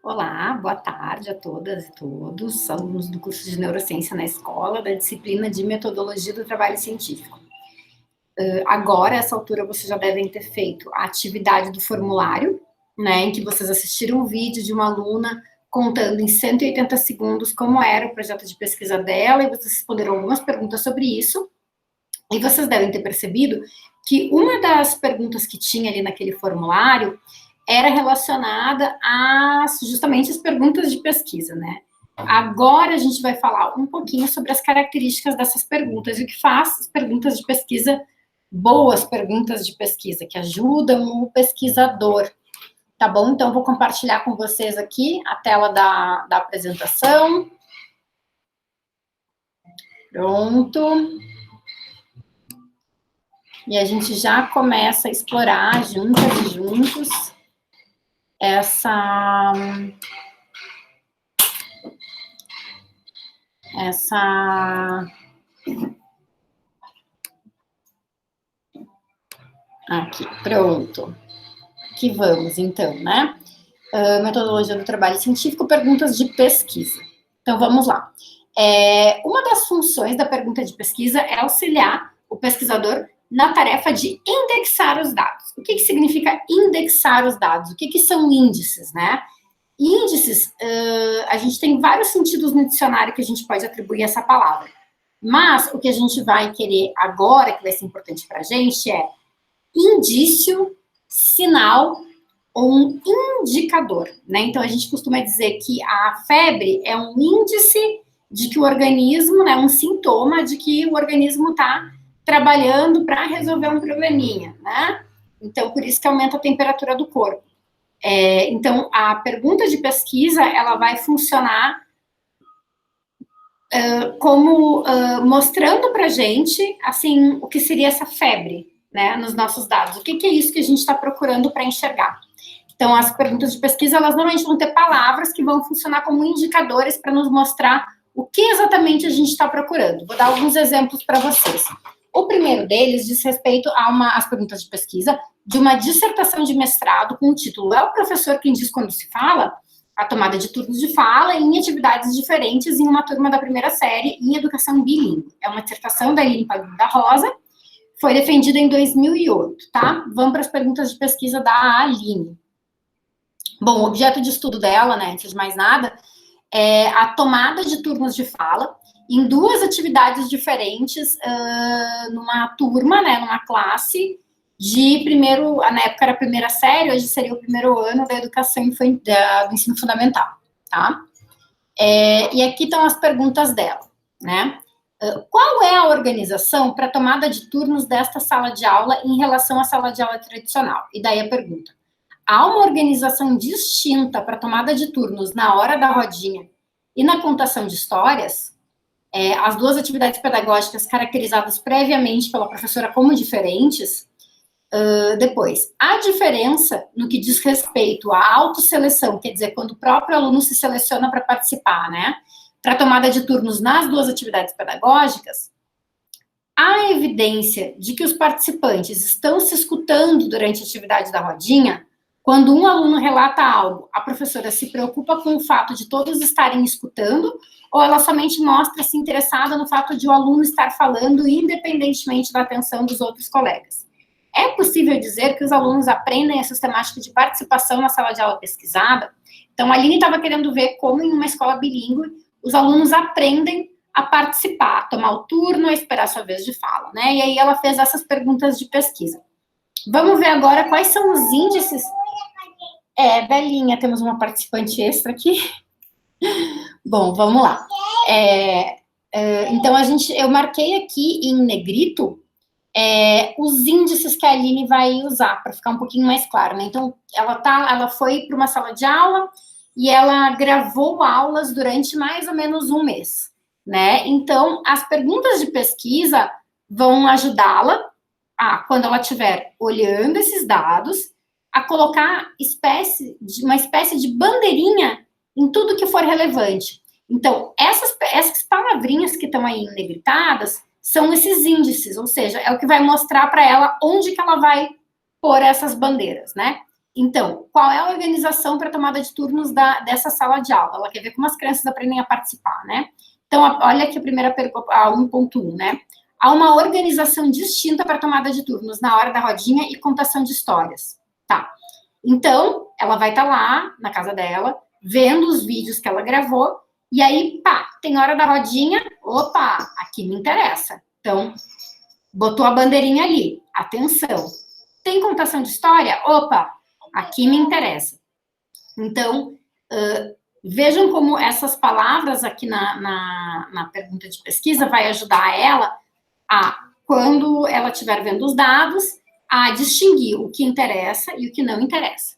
Olá, boa tarde a todas e todos, alunos do curso de Neurociência na escola, da disciplina de Metodologia do Trabalho Científico. Agora, a essa altura, vocês já devem ter feito a atividade do formulário, né, em que vocês assistiram um vídeo de uma aluna contando em 180 segundos como era o projeto de pesquisa dela, e vocês responderam algumas perguntas sobre isso, e vocês devem ter percebido que uma das perguntas que tinha ali naquele formulário era relacionada a justamente as perguntas de pesquisa, né? Agora a gente vai falar um pouquinho sobre as características dessas perguntas e o que faz as perguntas de pesquisa, boas perguntas de pesquisa, que ajudam o pesquisador. Tá bom? Então, eu vou compartilhar com vocês aqui a tela da apresentação. Pronto. E a gente já começa a explorar juntas e juntos essa aqui, pronto. Aqui vamos, então, né? Metodologia do trabalho científico, perguntas de pesquisa. Então, vamos lá. Uma das funções da pergunta de pesquisa é auxiliar o pesquisador na tarefa de indexar os dados. O que significa indexar os dados? O que são índices, né? Índices, a gente tem vários sentidos no dicionário que a gente pode atribuir a essa palavra. Mas o que a gente vai querer agora, que vai ser importante para a gente, é indício, sinal ou um indicador, né? Então, a gente costuma dizer que a febre é um índice de que o organismo, né, um sintoma de que o organismo está trabalhando para resolver um probleminha, né? Então, por isso que aumenta a temperatura do corpo. Então, a pergunta de pesquisa, ela vai funcionar como mostrando para a gente, assim, o que seria essa febre, né, nos nossos dados. O que é isso que a gente está procurando para enxergar? Então, as perguntas de pesquisa, elas normalmente vão ter palavras que vão funcionar como indicadores para nos mostrar o que exatamente a gente está procurando. Vou dar alguns exemplos para vocês. O primeiro deles diz respeito às perguntas de pesquisa de uma dissertação de mestrado com o título "É o professor quem diz quando se fala?", a tomada de turnos de fala em atividades diferentes em uma turma da primeira série em educação bilíngue. É uma dissertação da Aline Padilha da Rosa, foi defendida em 2008, tá? Vamos para as perguntas de pesquisa da Aline. Bom, o objeto de estudo dela, né, antes de mais nada, é a tomada de turnos de fala em duas atividades diferentes, numa turma, né, numa classe de primeiro, na época era a primeira série, hoje seria o primeiro ano da educação infantil, do ensino fundamental, tá? E aqui estão as perguntas dela, né? Qual é a organização para a tomada de turnos desta sala de aula em relação à sala de aula tradicional? E daí a pergunta: há uma organização distinta para a tomada de turnos na hora da rodinha e na contação de histórias? As duas atividades pedagógicas caracterizadas previamente pela professora como diferentes. Depois, a diferença no que diz respeito à autoseleção, quer dizer, quando o próprio aluno se seleciona para participar, né, para a tomada de turnos nas duas atividades pedagógicas, há evidência de que os participantes estão se escutando durante a atividade da rodinha. Quando um aluno relata algo, a professora se preocupa com o fato de todos estarem escutando, ou ela somente mostra-se interessada no fato de o aluno estar falando independentemente da atenção dos outros colegas? É possível dizer que os alunos aprendem a sistemática de participação na sala de aula pesquisada? Então, a Aline estava querendo ver como em uma escola bilíngue os alunos aprendem a participar, a tomar o turno, a esperar a sua vez de fala, né? E aí ela fez essas perguntas de pesquisa. Vamos ver agora quais são os índices. Belinha, temos uma participante extra aqui. Bom, vamos lá. Então, eu marquei aqui em negrito os índices que a Aline vai usar, para ficar um pouquinho mais claro, né? Então, ela foi para uma sala de aula e ela gravou aulas durante mais ou menos um mês, né? Então, as perguntas de pesquisa vão ajudá-la quando ela estiver olhando esses dados, a colocar uma espécie de bandeirinha em tudo que for relevante. Então, essas palavrinhas que estão aí negritadas são esses índices, ou seja, é o que vai mostrar para ela onde que ela vai pôr essas bandeiras, né? Então, qual é a organização para tomada de turnos dessa sala de aula? Ela quer ver como as crianças aprendem a participar, né? Então, olha aqui a primeira pergunta, a 1.1, né? Há uma organização distinta para tomada de turnos na hora da rodinha e contação de histórias. Tá. Então, ela vai estar lá, na casa dela, vendo os vídeos que ela gravou, e aí, pá, tem hora da rodinha, opa, aqui me interessa. Então, botou a bandeirinha ali, atenção. Tem contação de história? Opa, aqui me interessa. Então, vejam como essas palavras aqui na pergunta de pesquisa vai ajudar ela a, quando ela estiver vendo os dados, a distinguir o que interessa e o que não interessa.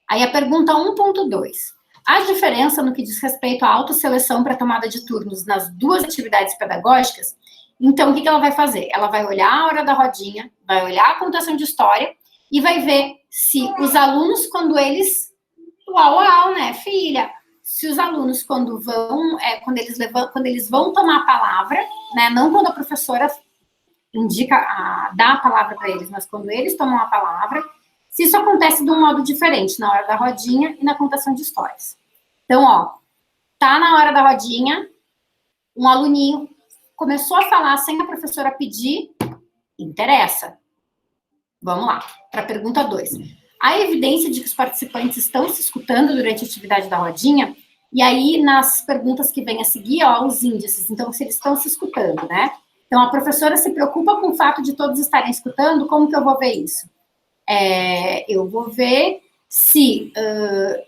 Aí a pergunta 1.2. Há diferença no que diz respeito à autoseleção para tomada de turnos nas duas atividades pedagógicas? Então, o que ela vai fazer? Ela vai olhar a hora da rodinha, vai olhar a contação de história e vai ver se os alunos, quando eles... Uau, né, filha? Se os alunos, quando eles vão tomar a palavra, né, não quando a professora dá a palavra para eles, mas quando eles tomam a palavra, se isso acontece de um modo diferente na hora da rodinha e na contação de histórias. Então, ó, tá na hora da rodinha, um aluninho começou a falar sem a professora pedir, interessa. Vamos lá, para a pergunta 2. Há evidência de que os participantes estão se escutando durante a atividade da rodinha? E aí, nas perguntas que vêm a seguir, ó, os índices. Então, se eles estão se escutando, né? Então, a professora se preocupa com o fato de todos estarem escutando, como que eu vou ver isso? Eu vou ver se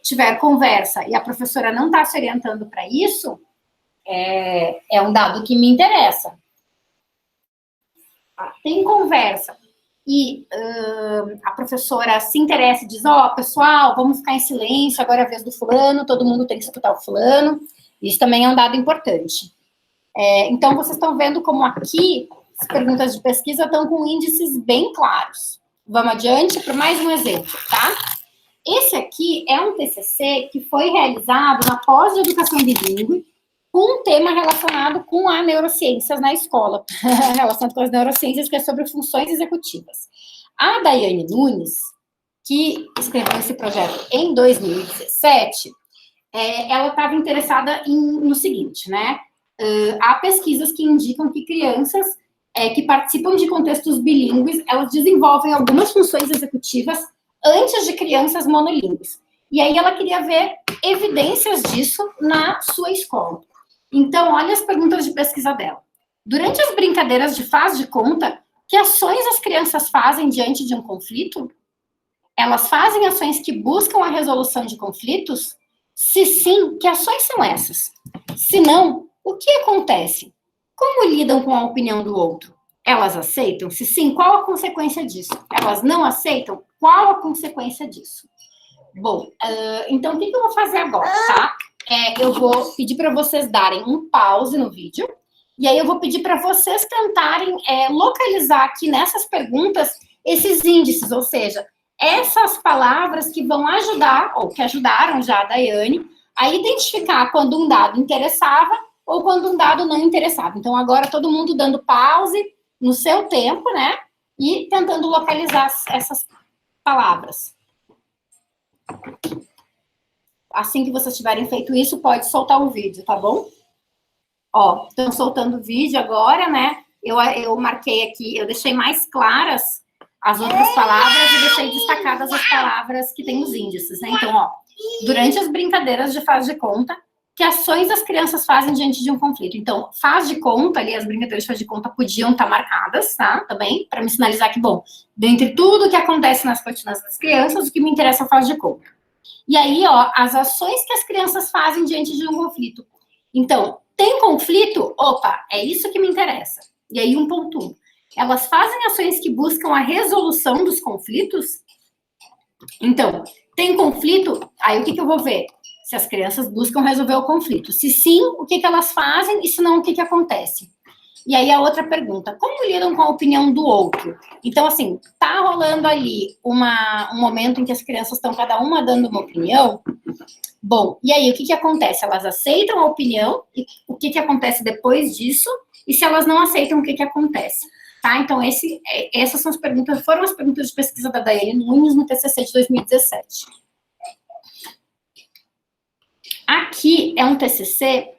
tiver conversa e a professora não está se orientando para isso, é um dado que me interessa. Tem conversa e a professora se interessa e diz, pessoal, vamos ficar em silêncio, agora é a vez do fulano, todo mundo tem que escutar o fulano, isso também é um dado importante. Então, vocês estão vendo como aqui as perguntas de pesquisa estão com índices bem claros. Vamos adiante para mais um exemplo, tá? Esse aqui é um TCC que foi realizado na pós de educação bilíngue, com um tema relacionado com a neurociências na escola, relacionado com as neurociências, que é sobre funções executivas. A Daiane Nunes, que escreveu esse projeto em 2017, ela estava interessada no seguinte, né? Há pesquisas que indicam que crianças que participam de contextos bilíngues, elas desenvolvem algumas funções executivas antes de crianças monolíngues. E aí ela queria ver evidências disso na sua escola. Então, olha as perguntas de pesquisa dela. Durante as brincadeiras de faz de conta, que ações as crianças fazem diante de um conflito? Elas fazem ações que buscam a resolução de conflitos? Se sim, que ações são essas? Se não, o que acontece? Como lidam com a opinião do outro? Elas aceitam? Se sim, qual a consequência disso? Elas não aceitam? Qual a consequência disso? Bom, então o que eu vou fazer agora, tá? Eu vou pedir para vocês darem um pause no vídeo, e aí eu vou pedir para vocês tentarem localizar aqui nessas perguntas esses índices, ou seja, essas palavras que vão ajudar, ou que ajudaram já a Daiane, a identificar quando um dado interessava ou quando um dado não interessava. Então, agora todo mundo dando pause no seu tempo, né? E tentando localizar essas palavras. Assim que vocês tiverem feito isso, pode soltar o vídeo, tá bom? Ó, estão soltando o vídeo agora, né? Eu marquei aqui, eu deixei mais claras as outras palavras e deixei destacadas as palavras que têm os índices, né? Então, ó, durante as brincadeiras de faz de conta, que ações as crianças fazem diante de um conflito? Então, faz de conta, ali, as brincadeiras de faz de conta podiam estar marcadas, tá? Também, para me sinalizar que, bom, dentre tudo que acontece nas rotinas das crianças, o que me interessa é faz de conta. E aí, ó, as ações que as crianças fazem diante de um conflito. Então, tem conflito? Opa, é isso que me interessa. E aí, 1.1. Elas fazem ações que buscam a resolução dos conflitos? Então, tem conflito? Aí, o que eu vou ver? Se as crianças buscam resolver o conflito. Se sim, o que elas fazem? E se não, o que acontece? E aí, a outra pergunta, como lidam com a opinião do outro? Então, assim, tá rolando ali um momento em que as crianças estão cada uma dando uma opinião. Bom, e aí, o que acontece? Elas aceitam a opinião, e o que acontece depois disso? E se elas não aceitam, o que acontece? tá? Então, essas são as perguntas, foram as perguntas de pesquisa da Daiane Nunes no TCC de 2017. Aqui é um TCC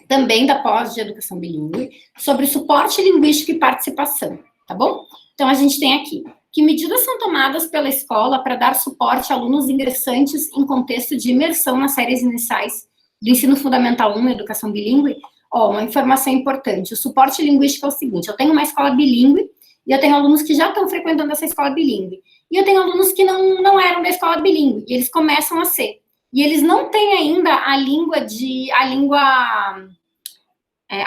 também da pós de educação bilíngue, sobre suporte linguístico e participação, tá bom? Então, a gente tem aqui, que medidas são tomadas pela escola para dar suporte a alunos ingressantes em contexto de imersão nas séries iniciais do ensino fundamental 1 na educação bilíngue? Uma informação importante, o suporte linguístico é o seguinte, eu tenho uma escola bilíngue, e eu tenho alunos que já estão frequentando essa escola bilíngue, e eu tenho alunos que não eram da escola bilíngue, e eles começam a ser. E eles não têm ainda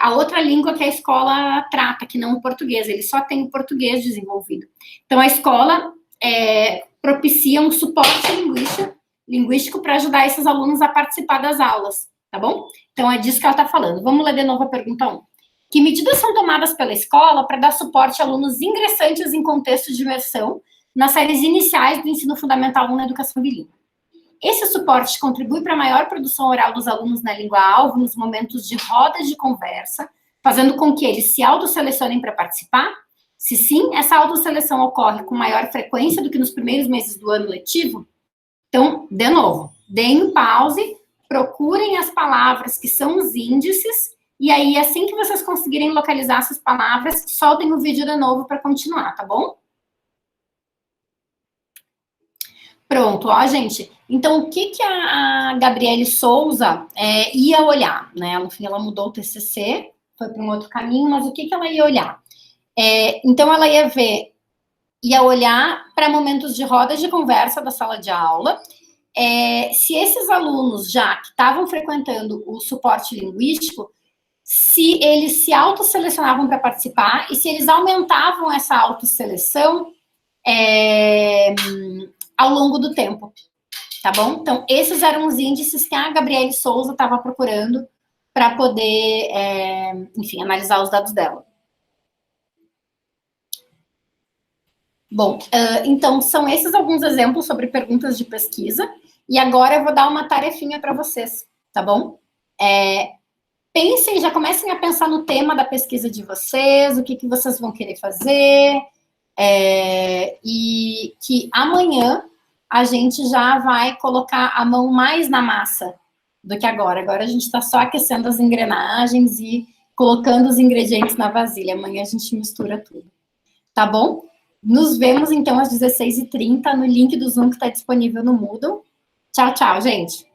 a outra língua que a escola trata, que não o português, eles só têm o português desenvolvido. Então, a escola propicia um suporte linguístico para ajudar esses alunos a participar das aulas, tá bom? Então, é disso que ela está falando. Vamos ler de novo a pergunta 1. Que medidas são tomadas pela escola para dar suporte a alunos ingressantes em contexto de imersão nas séries iniciais do ensino fundamental 1 na educação bilíngue? Esse suporte contribui para a maior produção oral dos alunos na língua-alvo nos momentos de rodas de conversa, fazendo com que eles se autosselecionem para participar? Se sim, essa autosseleção ocorre com maior frequência do que nos primeiros meses do ano letivo? Então, de novo, deem um pause, procurem as palavras que são os índices, e aí, assim que vocês conseguirem localizar essas palavras, soltem o vídeo de novo para continuar, tá bom? Pronto, gente. Então, o que a Gabriele Souza ia olhar, né? No fim, ela mudou o TCC, foi para um outro caminho, mas o que ela ia olhar? Então, ela ia olhar para momentos de rodas de conversa da sala de aula, se esses alunos já que estavam frequentando o suporte linguístico, se eles se autosselecionavam para participar e se eles aumentavam essa autosseleção ao longo do tempo, tá bom? Então, esses eram os índices que a Gabriele Souza estava procurando para poder, enfim, analisar os dados dela. Bom, então, são esses alguns exemplos sobre perguntas de pesquisa, e agora eu vou dar uma tarefinha para vocês, tá bom? Pensem, já comecem a pensar no tema da pesquisa de vocês, o que vocês vão querer fazer, e que amanhã a gente já vai colocar a mão mais na massa do que agora. Agora a gente está só aquecendo as engrenagens e colocando os ingredientes na vasilha. Amanhã a gente mistura tudo. Tá bom? Nos vemos, então, às 16h30 no link do Zoom que está disponível no Moodle. Tchau, tchau, gente!